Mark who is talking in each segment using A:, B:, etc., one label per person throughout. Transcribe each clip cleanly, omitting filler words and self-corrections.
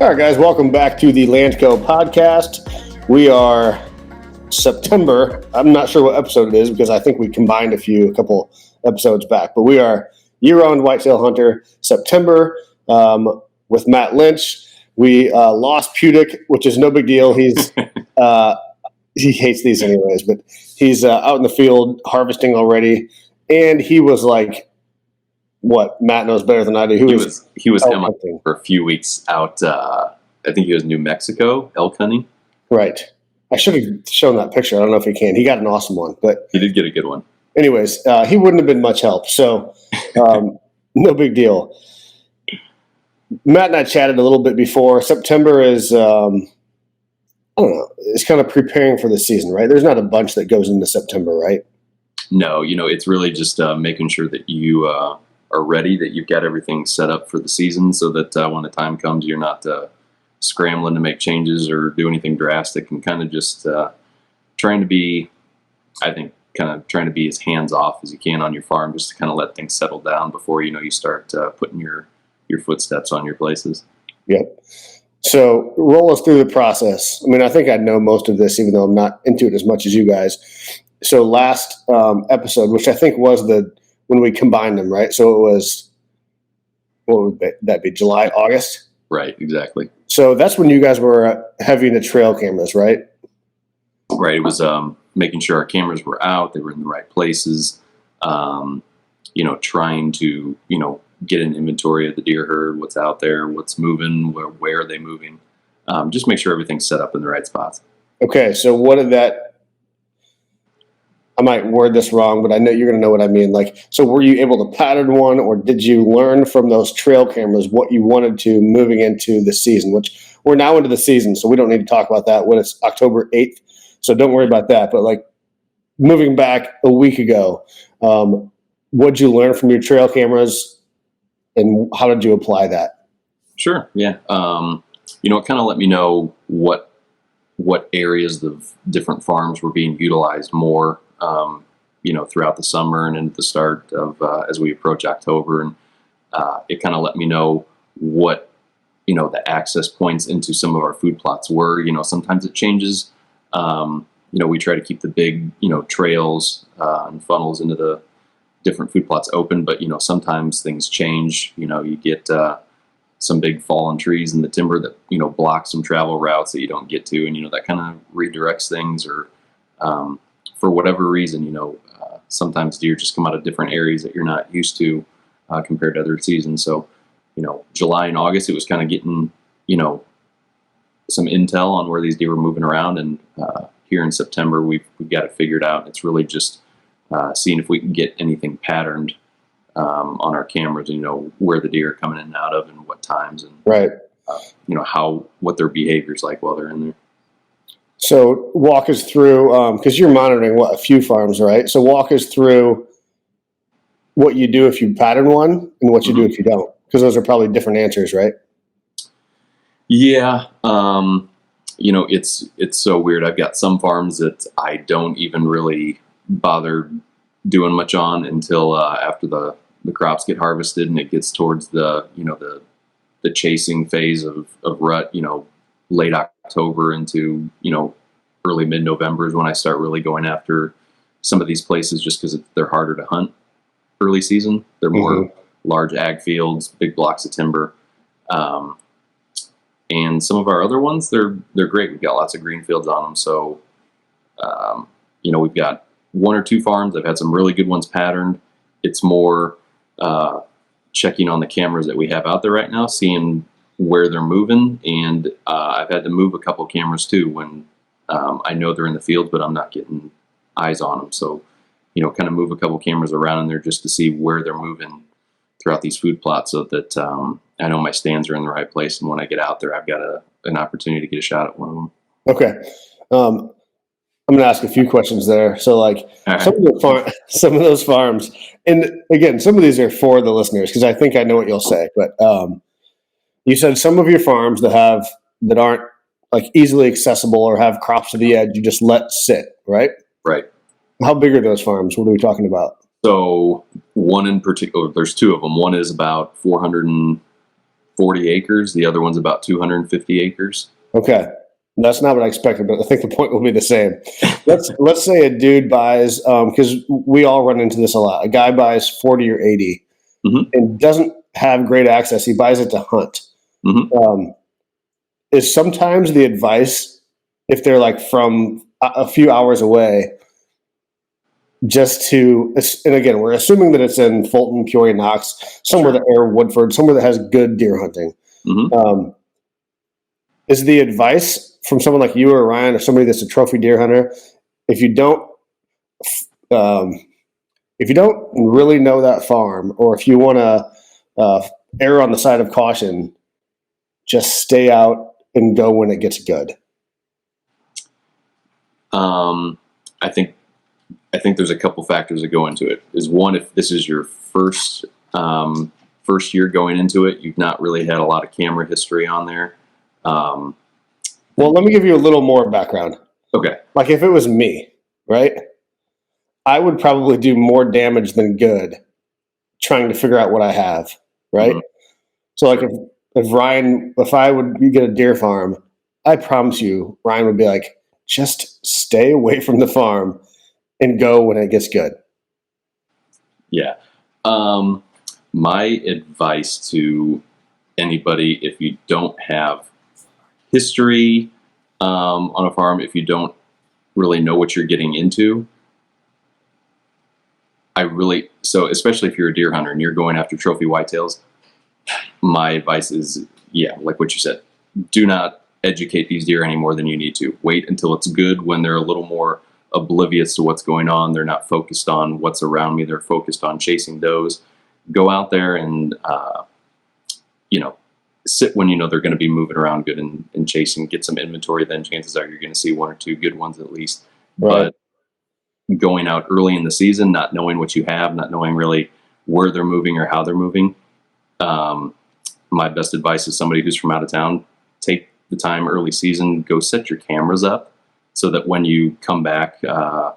A: All right, guys, welcome back to the Landco podcast. We are September. I'm not sure what episode it is because I think we combined a couple episodes back, but we are year-round whitetail hunter September with Matt Lynch. We lost Pudic, which is no big deal. He's he hates these anyways, but he's out in the field harvesting already, and he was like, what Matt knows better than I do.
B: He was hunting for a few weeks out. I think he was New Mexico elk hunting.
A: Right. I should have shown that picture. I don't know if he can. He got an awesome one, but
B: he did get a good one.
A: Anyways, he wouldn't have been much help. So no big deal. Matt and I chatted a little bit before. September is, I don't know, it's kind of preparing for the season, right? There's not a bunch that goes into September, right?
B: No, it's really just making sure that you are ready, that you've got everything set up for the season so that when the time comes, you're not scrambling to make changes or do anything drastic, and kind of just trying to be as hands-off as you can on your farm, just to kind of let things settle down before, you start putting your footsteps on your places.
A: Yep. So roll us through the process. I mean, I think I know most of this, even though I'm not into it as much as you guys. So last episode, which I think was when we combined them, right? So it was, what would that be, July, August?
B: Right, exactly.
A: So that's when you guys were heavy into trail cameras, right?
B: Right. It was making sure our cameras were out, they were in the right places, trying to, get an inventory of the deer herd, what's out there, what's moving, where are they moving, just make sure everything's set up in the right spots. Okay, so what did that,
A: I might word this wrong, but I know you're going to know what I mean. So were you able to pattern one, or did you learn from those trail cameras what you wanted to moving into the season, which we're now into the season, so we don't need to talk about that when it's October 8th. So don't worry about that. But moving back a week ago, what'd you learn from your trail cameras, and how did you apply that?
B: Sure. Yeah. It kind of let me know what areas of different farms were being utilized more, throughout the summer and into the start of, as we approach October. And it kind of let me know what, the access points into some of our food plots were. Sometimes it changes. We try to keep the big, trails and funnels into the different food plots open, but, sometimes things change. You get some big fallen trees in the timber that, block some travel routes that you don't get to. And, that kind of redirects things, or for whatever reason, sometimes deer just come out of different areas that you're not used to compared to other seasons. So, July and August, it was kind of getting, some intel on where these deer were moving around. And here in September, we've got it figured out. It's really just seeing if we can get anything patterned on our cameras, where the deer are coming in and out of and what times, and
A: right.
B: What their behavior's like while they're in there.
A: So walk us through, because you're monitoring a few farms, right? So walk us through what you do if you pattern one and what you do if you don't, because those are probably different answers, right?
B: Yeah. It's so weird. I've got some farms that I don't even really bother doing much on until after the crops get harvested and it gets towards the chasing phase of rut, late October into, early mid-November is when I start really going after some of these places, just because they're harder to hunt early season. They're more large ag fields, big blocks of timber. And some of our other ones, they're great. We've got lots of green fields on them. So, we've got one or two farms. I've had some really good ones patterned. It's more checking on the cameras that we have out there right now, seeing where they're moving. And I've had to move a couple cameras too when I know they're in the field, but I'm not getting eyes on them. So, kind of move a couple cameras around in there just to see where they're moving throughout these food plots, so that I know my stands are in the right place. And when I get out there, I've got an opportunity to get a shot at one of them.
A: Okay. I'm going to ask a few questions there. So some of those farms, and again, some of these are for the listeners, because I think I know what you'll say, but you said some of your farms that aren't easily accessible or have crops to the edge, you just let sit, right?
B: Right.
A: How big are those farms? What are we talking about?
B: So one in particular, there's two of them. One is about 400 40 acres. The other one's about 250 acres.
A: Okay. That's not what I expected, but I think the point will be the same. Let's say a dude buys, because we all run into this a lot. A guy buys 40 or 80 and doesn't have great access. He buys it to hunt. Is sometimes the advice, if they're like from a few hours away, just to, and again, we're assuming that it's in Fulton, Peoria, Knox, somewhere that, or Woodford, somewhere that has good deer hunting. Is the advice from someone like you or Ryan or somebody that's a trophy deer hunter, if you don't really know that farm, or if you want to err on the side of caution, just stay out and go when it gets good?
B: I think there's a couple factors that go into it. Is one, if this is your first year going into it, you've not really had a lot of camera history on there.
A: Well, let me give you a little more background.
B: Okay.
A: Like if it was me, right, I would probably do more damage than good trying to figure out what I have, right? So like if I would get a deer farm, I promise you, Ryan would be like, just stay away from the farm and go when it gets good.
B: Yeah. My advice to anybody, if you don't have history on a farm, if you don't really know what you're getting into, so especially if you're a deer hunter and you're going after trophy whitetails, my advice is, like what you said, do not educate these deer any more than you need to. Wait until it's good, when they're a little more oblivious to what's going on. They're not focused on what's around me. They're focused on chasing does. Go out there and, sit when you know they're going to be moving around good and chasing, get some inventory. Then chances are you're going to see one or two good ones at least.
A: Right.
B: But going out early in the season, not knowing what you have, not knowing really where they're moving or how they're moving, my best advice is somebody who's from out of town, take the time early season, go set your cameras up so that when you come back, I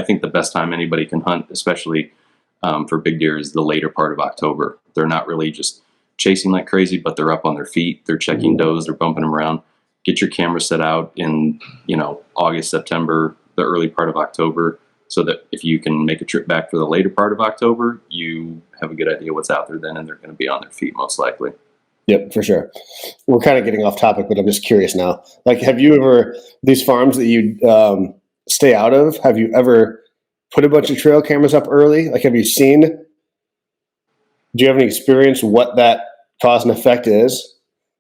B: think the best time anybody can hunt, especially for big deer, is the later part of October. They're not really just chasing like crazy, but they're up on their feet. They're checking does. They're bumping them around. Get your camera set out in, August, September, the early part of October, so that if you can make a trip back for the later part of October, you have a good idea what's out there then, and they're going to be on their feet most likely.
A: Yep, for sure. We're kind of getting off topic, but I'm just curious now. Like, have you ever, these farms that you stay out of, have you ever put a bunch of trail cameras up early? Like, have you seen, do you have any experience what that cause and effect is?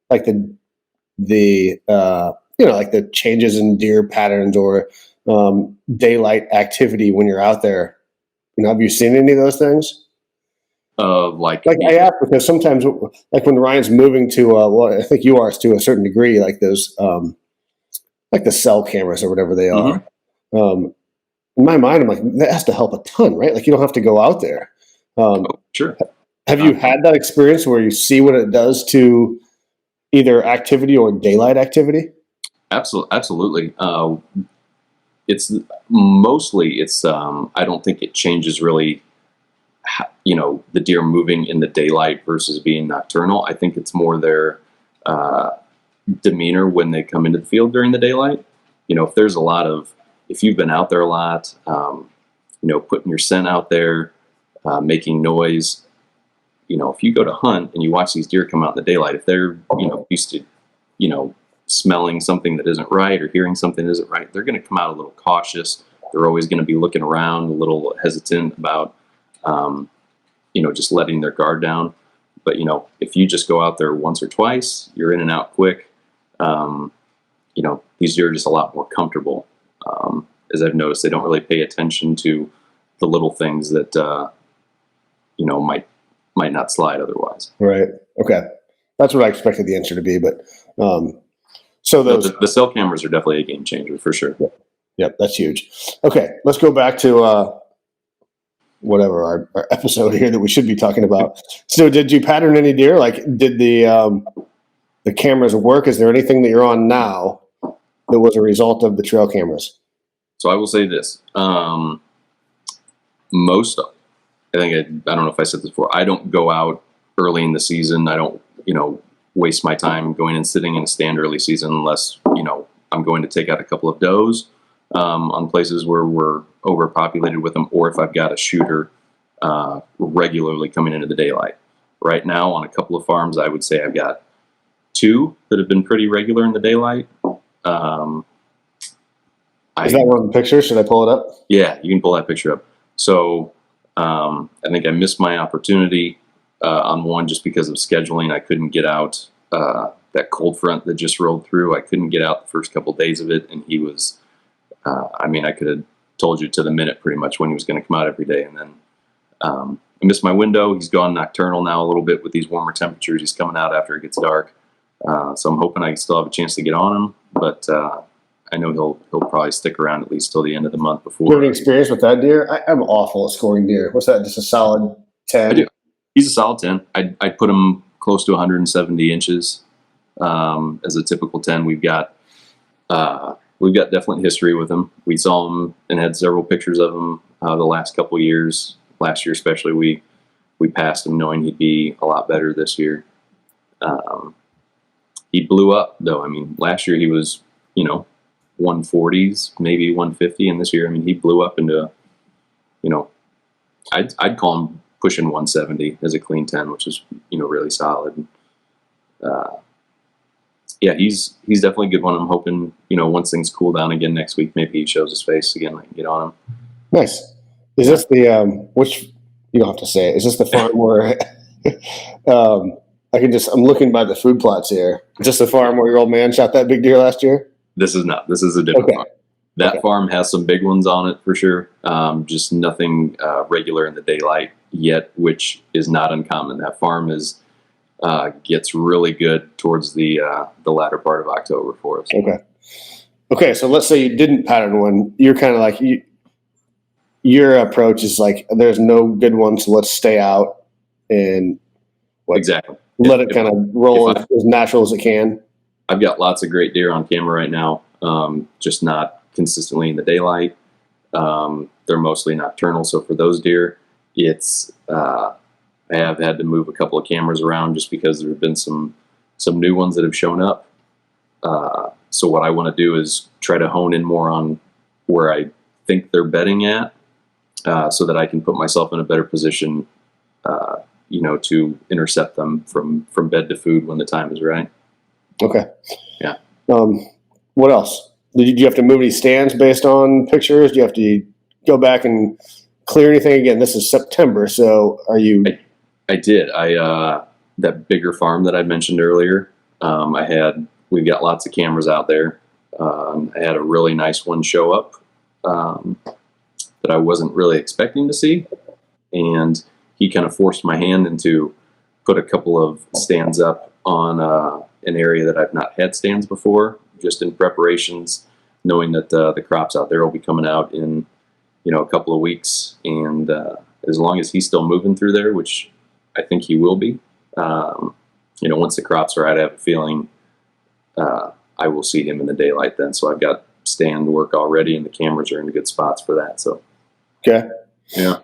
A: Like like the changes in deer patterns or daylight activity when you're out there. Have you seen any of those things?
B: Like
A: I ask because sometimes, like when Ryan's moving to, I think you are to a certain degree, like those, like the cell cameras or whatever they are. In my mind, I'm like, that has to help a ton, right? Like you don't have to go out there.
B: Sure. Have
A: you had that experience where you see what it does to either activity or daylight activity?
B: Absolutely. It's mostly, I don't think it changes really, the deer moving in the daylight versus being nocturnal. I think it's more their demeanor when they come into the field during the daylight. If you've been out there a lot, putting your scent out there, making noise, if you go to hunt and you watch these deer come out in the daylight, if they're, used to, smelling something that isn't right or hearing something that isn't right, they're going to come out a little cautious. They're always going to be looking around, a little hesitant about, just letting their guard down. But, if you just go out there once or twice, you're in and out quick. These deer are just a lot more comfortable. As I've noticed, they don't really pay attention to the little things that, might not slide otherwise.
A: Right. Okay. That's what I expected the answer to be, but, so those,
B: the cell cameras are definitely a game changer for sure.
A: Yep. That's huge. Okay. Let's go back to, whatever our episode here that we should be talking about. So did you pattern any deer? Like did the cameras work? Is there anything that you're on now that was a result of the trail cameras?
B: So I will say this, I don't know if I said this before, I don't go out early in the season. I don't waste my time going and sitting in a stand early season unless, I'm going to take out a couple of does on places where we're overpopulated with them, or if I've got a shooter regularly coming into the daylight. Right now, on a couple of farms, I would say I've got 2 that have been pretty regular in the daylight.
A: Is that one picture? Should I pull it up?
B: Yeah, you can pull that picture up. So I think I missed my opportunity on one just because of scheduling. I couldn't get out that cold front that just rolled through. I couldn't get out the first couple of days of it, and he was, I could have told you to the minute pretty much when he was going to come out every day. And then I missed my window. He's gone nocturnal now a little bit with these warmer temperatures. He's coming out after it gets dark. So I'm hoping I still have a chance to get on him, but I know he'll probably stick around at least till the end of the month before.
A: Do you have any experience with that deer? I'm awful at scoring deer. What's that? Just a solid 10?
B: I do. He's a solid 10. I'd put him close to 170 inches as a typical 10. We've got definite history with him. We saw him and had several pictures of him the last couple of years. Last year especially, we passed him knowing he'd be a lot better this year. He blew up though. Last year he was 140s, maybe 150, and this year he blew up into I'd call him pushing 170 as a clean 10, which is really solid. Yeah, he's definitely a good one. I'm hoping once things cool down again next week, maybe he shows his face again. I can get on him.
A: Nice. Is this the which you don't have to say it? Is this the farm where I'm looking by the food plots here. Is this the farm where your old man shot that big deer last year?
B: This is not. This is a different farm. That farm has some big ones on it for sure. Just nothing regular in the daylight yet, which is not uncommon. That farm gets really good towards the latter part of October for us.
A: Okay. So let's say you didn't pattern one. You're kind of like your approach is like there's no good ones, so let's stay out and
B: exactly
A: let it kind of roll as natural as it can.
B: I've got lots of great deer on camera right now, just not consistently in the daylight. They're mostly nocturnal, so for those deer, it's I have had to move a couple of cameras around just because there have been some new ones that have shown up. So what I want to do is try to hone in more on where I think they're bedding at, so that I can put myself in a better position, to intercept them from bed to food when the time is right.
A: Okay.
B: Yeah.
A: What else? Did you have to move any stands based on pictures? Do you have to go back and clear anything? Again, this is September, so are you?
B: I did. That bigger farm that I mentioned earlier, we've got lots of cameras out there. I had a really nice one show up that I wasn't really expecting to see, and he kind of forced my hand into put a couple of stands up on an area that I've not had stands before, just in preparations, knowing that the crops out there will be coming out in a couple of weeks, and as long as he's still moving through there, which I think he will be, once the crops are out, I have a feeling I will see him in the daylight then. So I've got stand work already, and the cameras are in good spots for that. So
A: okay,
B: yeah.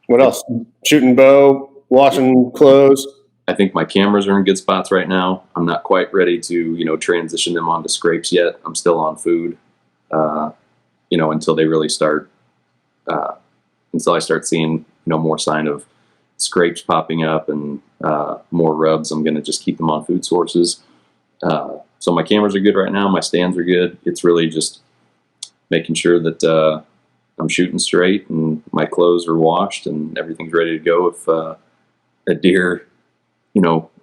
A: What else? Shooting bow, washing clothes.
B: I think my cameras are in good spots right now. I'm not quite ready to, transition them onto scrapes yet. I'm still on food, until they really start, until I start seeing, more sign of scrapes popping up and more rubs. I'm going to just keep them on food sources. So my cameras are good right now. My stands are good. It's really just making sure that I'm shooting straight and my clothes are washed and everything's ready to go. If a deer,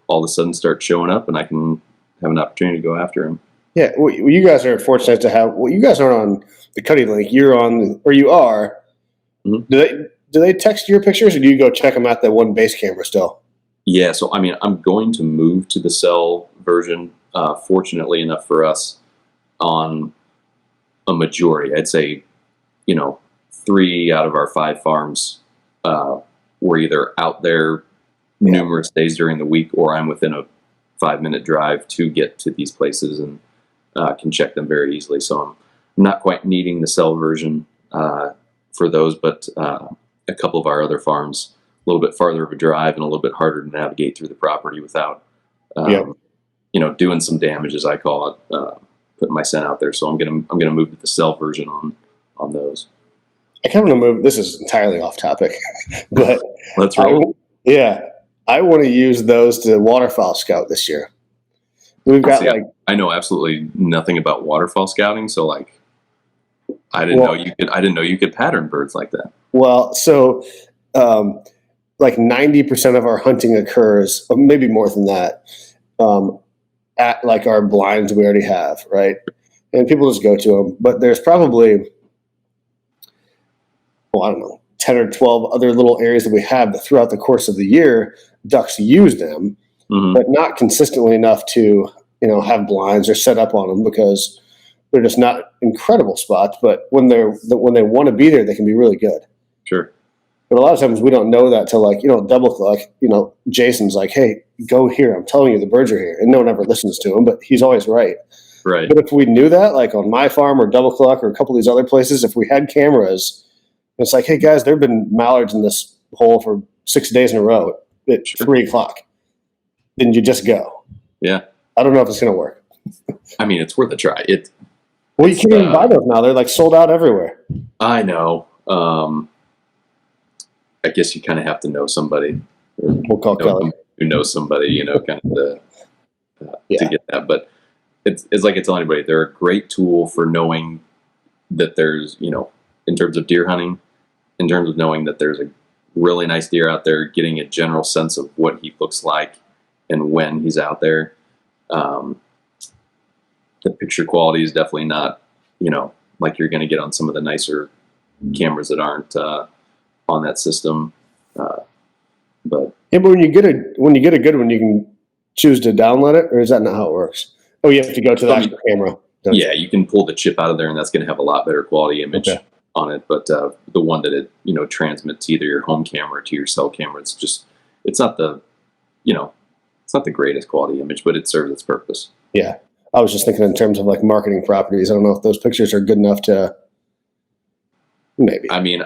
B: all of a sudden starts showing up and I can have an opportunity to go after him.
A: Yeah, well, you guys are fortunate to have. Well, you guys aren't on the cutting link. You're on, or you are. Mm-hmm. Do they text your pictures, or do you go check them at the one base camera still?
B: Yeah, so I'm going to move to the cell version. Fortunately enough for us, on a majority, I'd say, 3 out of our 5 farms were either out there numerous days during the week, or I'm within a 5-minute drive to get to these places and can check them very easily. So I'm not quite needing the cell version for those, but a couple of our other farms, a little bit farther of a drive and a little bit harder to navigate through the property without
A: Yep.
B: Doing some damage, as I call it, putting my scent out there. So I'm gonna move to the cell version on those.
A: I kind of want to move. This is entirely off topic, but
B: Let's roll.
A: I want to use those to waterfowl scout this year. We've got
B: I know absolutely nothing about waterfowl scouting, so like I didn't know you could pattern birds like that.
A: Well, so like 90% of our hunting occurs, or maybe more than that, at like our blinds we already have, right? And people just go to them. But there's probably, I don't know, 10 or 12 other little areas that we have that throughout the course of the year, ducks use them, but not consistently enough to, have blinds or set up on them because they're just not incredible spots. But when they want to be there, they can be really good.
B: Sure.
A: But a lot of times we don't know that till double click, Jason's like, hey, go here. I'm telling you the birds are here. And no one ever listens to him, but he's always right.
B: Right.
A: But if we knew that, like on my farm or double cluck or a couple of these other places, if we had cameras, it's like, hey guys, there have been mallards in this hole for 6 days in a row at 3 o'clock. Then you just go.
B: Yeah.
A: I don't know if it's going to work.
B: I mean, it's worth a try.
A: Well, you can't even buy those now. They're like sold out everywhere.
B: I know. I guess you kind of have to know somebody.
A: We'll call Kelly.
B: Who knows somebody, kind of to get that. But it's like I tell anybody, they're a great tool for knowing that there's, in terms of deer hunting, in terms of knowing that there's a really nice deer out there, getting a general sense of what he looks like and when he's out there. The picture quality is definitely not, like you're going to get on some of the nicer cameras that aren't on that system. But
A: when you get a good one, you can choose to download it, or is that not how it works? Oh, you have to go to the actual camera.
B: Yeah, you can pull the chip out of there, and that's going to have a lot better quality image on it. But the one that it transmits to either your home camera or to your cell camera, it's not the it's not the greatest quality image, but it serves its purpose.
A: Yeah, I was just thinking in terms of like marketing properties. I don't know if those pictures are good enough to. Maybe.
B: I mean,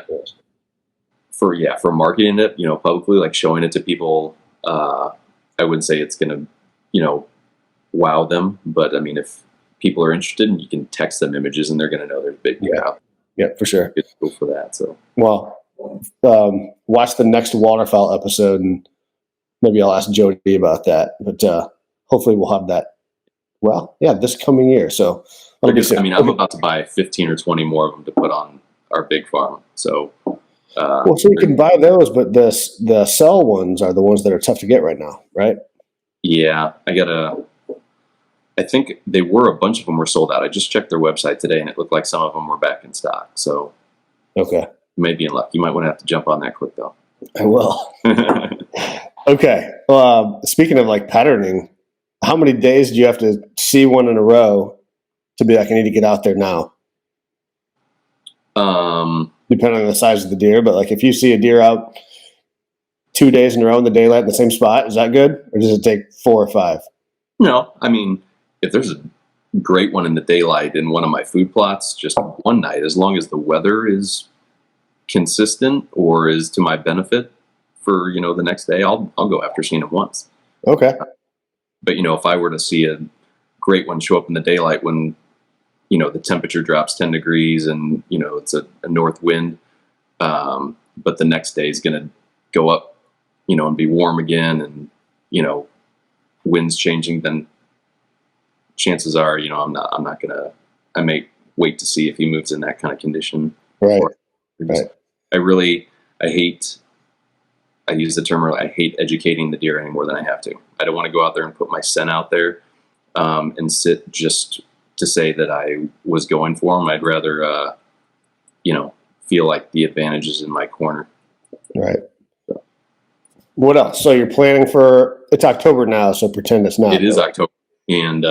B: for marketing it, publicly, like showing it to people, I wouldn't say it's going to, wow them. But I mean, if people are interested, and you can text them images, and they're going to know there's a big deer out.
A: Yeah, for sure.
B: It's cool for that. So,
A: well, watch the next waterfowl episode, and maybe I'll ask Jody about that. But hopefully, we'll have that. Well, yeah, this coming year. So,
B: I'm about to buy 15 or 20 more of them to put on our big farm. So,
A: so you can buy those, but the cell ones are the ones that are tough to get right now, right?
B: Yeah, I think a bunch of them were sold out. I just checked their website today, and it looked like some of them were back in stock. So,
A: okay,
B: you may be in luck. You might want to have to jump on that quick, though.
A: I will. Okay. Speaking of like patterning, how many days do you have to see one in a row to be like, I need to get out there now? Depending on the size of the deer, but like if you see a deer out 2 days in a row in the daylight in the same spot, is that good, or does it take 4 or 5?
B: No, I mean, if there's a great one in the daylight in one of my food plots, just one night, as long as the weather is consistent or is to my benefit for the next day, I'll go after seeing it once.
A: Okay.
B: But if I were to see a great one show up in the daylight when the temperature drops 10 degrees and it's a north wind, but the next day is going to go up and be warm again, and winds changing, then chances are I'm not gonna, I may wait to see if he moves in that kind of condition.
A: Right.
B: I use the term earlier, I hate educating the deer any more than I have to. I don't want to go out there and put my scent out there and sit just to say that I was going for them. I'd rather, feel like the advantage is in my corner.
A: Right. So. What else? So you're planning for, it's October now, so pretend it's not.
B: It is October. And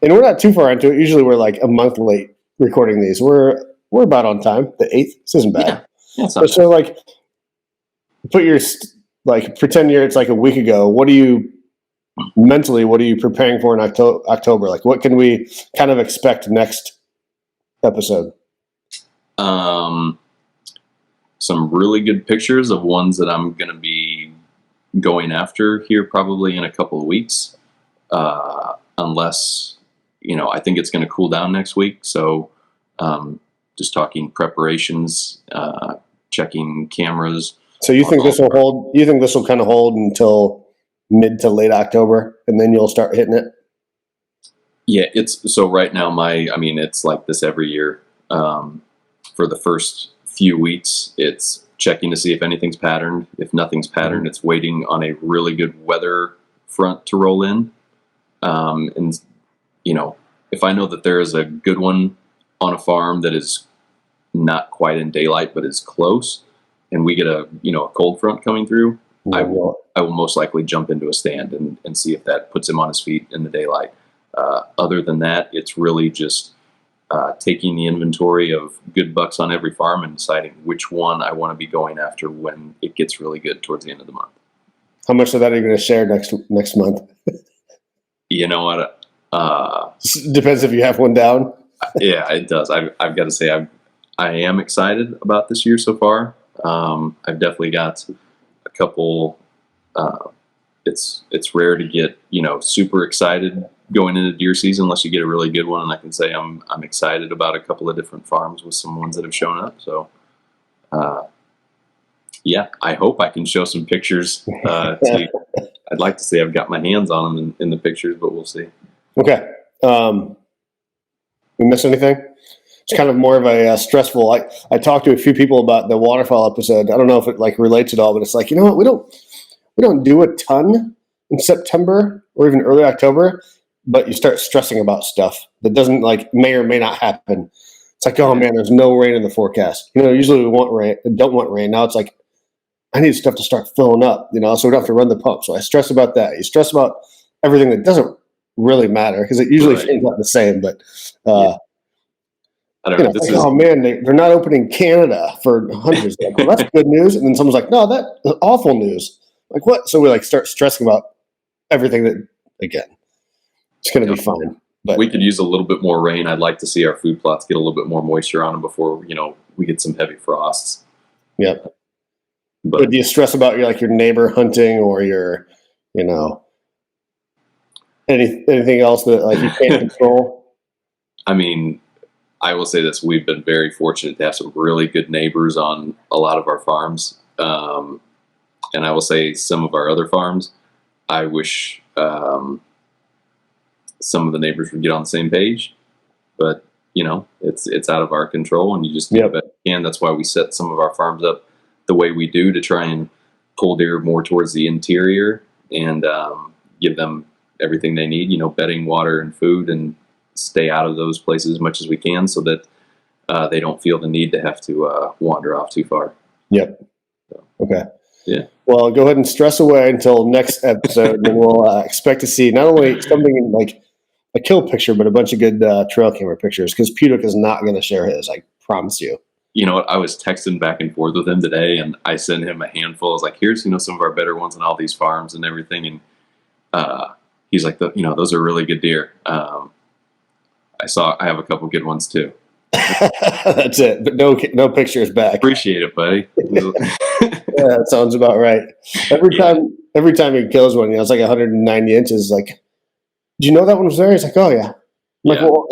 A: we're not too far into it. Usually we're like a month late recording these. We're about on time. The 8th. This isn't bad.
B: Yeah,
A: so like, pretend it's like a week ago. What are you preparing for in October? Like, what can we kind of expect next episode?
B: Some really good pictures of ones that I'm going to be going after here probably in a couple of weeks. unless, I think it's going to cool down next week. So just talking preparations, checking cameras.
A: So you think this will hold? You think this will kind of hold until mid to late October, and then you'll start hitting it?
B: Yeah, it's so right now. It's like this every year. For the first few weeks, it's checking to see if anything's patterned. If nothing's patterned, it's waiting on a really good weather front to roll in. And if I know that there is a good one on a farm that is not quite in daylight but is close, and we get a cold front coming through, I will most likely jump into a stand and see if that puts him on his feet in the daylight. Other than that, it's really just taking the inventory of good bucks on every farm and deciding which one I want to be going after when it gets really good towards the end of the month.
A: How much of that are you going to share next month?
B: You know what?
A: Depends if you have one down.
B: Yeah, it does. I've got to say I am excited about this year so far. I've definitely got a couple. It's rare to get super excited going into deer season unless you get a really good one, and I can say I'm excited about a couple of different farms with some ones that have shown up. So, yeah, I hope I can show some pictures to you. I'd like to say I've got my hands on them in the pictures, but we'll see.
A: Okay. We miss anything? It's kind of more of a stressful. I talked to a few people about the waterfowl episode. I don't know if it relates at all, but it's like, what? We don't do a ton in September or even early October, but you start stressing about stuff that doesn't may or may not happen. It's like, oh man, there's no rain in the forecast. Usually we want rain, don't want rain. Now it's like, I need stuff to start filling up, so we don't have to run the pump. So I stress about that. You stress about everything that doesn't really matter because it usually turns out the same. But
B: I don't know.
A: Oh man, they're not opening Canada for hunters. Well, that's good news. And then someone's like, no, that's awful news. Like what? So we start stressing about everything that, again, it's going to be fine. But
B: we could use a little bit more rain. I'd like to see our food plots get a little bit more moisture on them before we get some heavy frosts.
A: Yep. But do you stress about your neighbor hunting or your anything else that you can't control?
B: I mean, I will say this: we've been very fortunate to have some really good neighbors on a lot of our farms, and I will say some of our other farms. I wish some of the neighbors would get on the same page, but it's out of our control, and you just do the best you can. That's why we set some of our farms up the way we do to try and pull deer more towards the interior and give them everything they need, bedding, water, and food, and stay out of those places as much as we can so that they don't feel the need to have to wander off too far.
A: Yep.
B: So,
A: okay.
B: Yeah.
A: Well, go ahead and stress away until next episode, and we'll expect to see not only something in a kill picture, but a bunch of good trail camera pictures, because Pudic is not going to share his, I promise you.
B: You know what? I was texting back and forth with him today, and I sent him a handful. I was like, here's, some of our better ones on all these farms and everything. And he's like, those are really good deer. I have a couple good ones too.
A: That's it. But no pictures back.
B: Appreciate it, buddy.
A: Yeah, that sounds about right. Every time he kills one, it's 190 inches. Like, did you know that one was there? He's like, oh yeah. I'm like, well,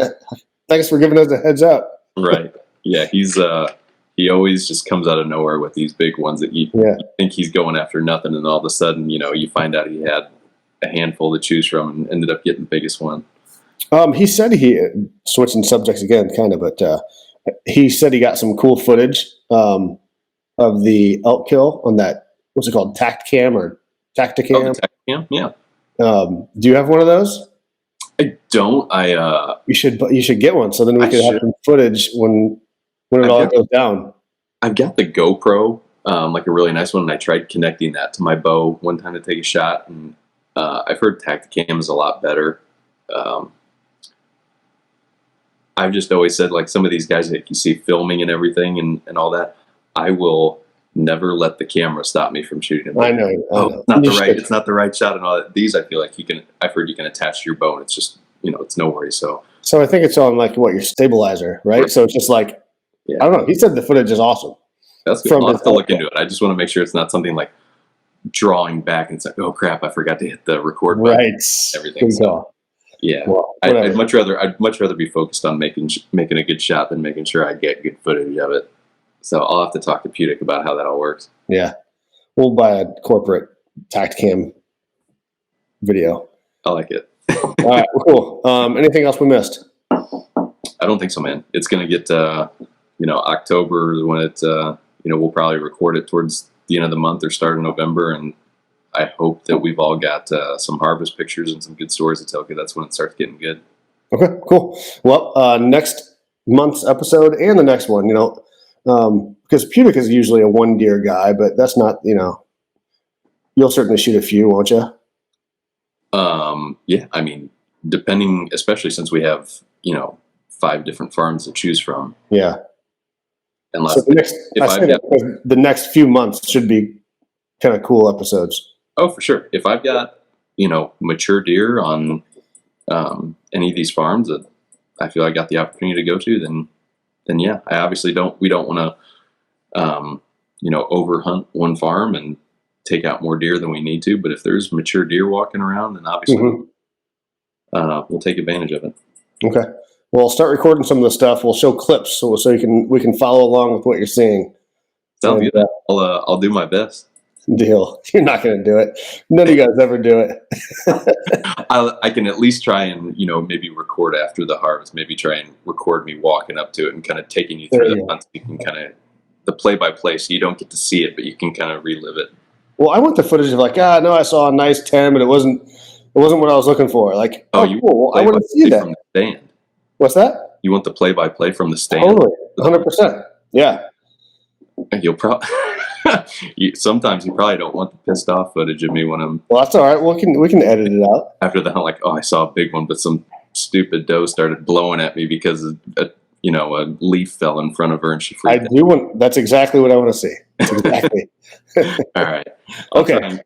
A: thanks for giving us a heads up.
B: Right. Yeah, he always just comes out of nowhere with these big ones that you think he's going after nothing, and all of a sudden, you find out he had a handful to choose from and ended up getting the biggest one.
A: He said switching subjects again, kind of, but he said he got some cool footage of the elk kill on that. What's it called? Tacticam or Tacticam?
B: Tacticam, yeah.
A: Do you have one of those?
B: I don't.
A: You should get one so then we could have some footage when it all goes down.
B: I've got the GoPro, a really nice one, and I tried connecting that to my bow one time to take a shot, and I've heard Tacticam is a lot better. I've just always said, some of these guys that you see filming and everything and all that, I will never let the camera stop me from shooting them.
A: I know.
B: It's not the right shot and all that. These, I feel like I've heard you can attach to your bow, and it's just, it's no worry. So
A: I think it's on your stabilizer, right? So it's just I don't know. He said the footage is awesome.
B: That's good. I'll have to look into it. I just want to make sure it's not something drawing back and it's like, oh crap, I forgot to hit the record button.
A: Right.
B: Everything. So, yeah,
A: well,
B: I'd much rather be focused on making a good shot than making sure I get good footage of it. So I'll have to talk to Pudic about how that all works.
A: Yeah, we'll buy a corporate Tactacam video.
B: I like it.
A: All right, cool. Anything else we missed?
B: I don't think so, man. It's going to get, October when it, we'll probably record it towards the end of the month or start of November. And I hope that we've all got some harvest pictures and some good stories to tell, because that's when it starts getting good.
A: Okay, cool. Well, next month's episode and the next one, because Pudic is usually a one deer guy, but that's not, you'll certainly shoot a few, won't you?
B: Yeah, I mean, depending, especially since we have, 5 different farms to choose from.
A: Yeah.
B: Unless
A: so the next few months should be kind of cool episodes.
B: Oh, for sure. If I've got, mature deer on any of these farms that I feel I got the opportunity to go to, then yeah, we don't want to, overhunt one farm and take out more deer than we need to. But if there's mature deer walking around, then obviously we'll take advantage of it.
A: Okay. Well, I'll start recording some of the stuff. We'll show clips so we can follow along with what you're seeing.
B: Sounds good. I'll do my best.
A: Deal. You're not going to do it. None of you guys ever do it.
B: I can at least try and maybe record after the harvest. Maybe try and record me walking up to it and kind of taking you through the hunt. So you can kind of the play-by-play, so you don't get to see it, but you can kind of relive it.
A: Well, I want the footage of no, I saw a nice 10, but it wasn't what I was looking for. Like,
B: you
A: cool. I want to see that
B: from the stand.
A: What's that?
B: You want the play-by-play from the stand?
A: Totally, 100%. Yeah.
B: You'll probably sometimes you probably don't want the pissed off footage of me when I'm.
A: Well, that's all right. We can edit it out
B: after the hunt. Like, oh, I saw a big one, but some stupid doe started blowing at me because a leaf fell in front of her and she freaked out.
A: That's exactly what I want to see. Exactly.
B: All right.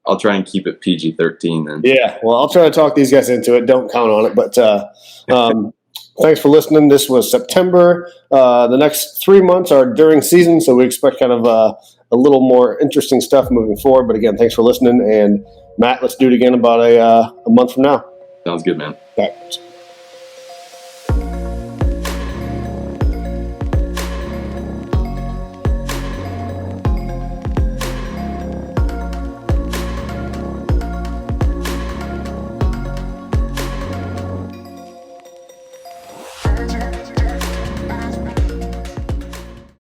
B: I'll try and keep it PG-13 then.
A: Yeah. Well, I'll try to talk these guys into it. Don't count on it, but thanks for listening. This was September. The next 3 months are during season, so we expect kind of a little more interesting stuff moving forward. But again, thanks for listening. And Matt, let's do it again about a month from now.
B: Sounds good, man.
A: All right.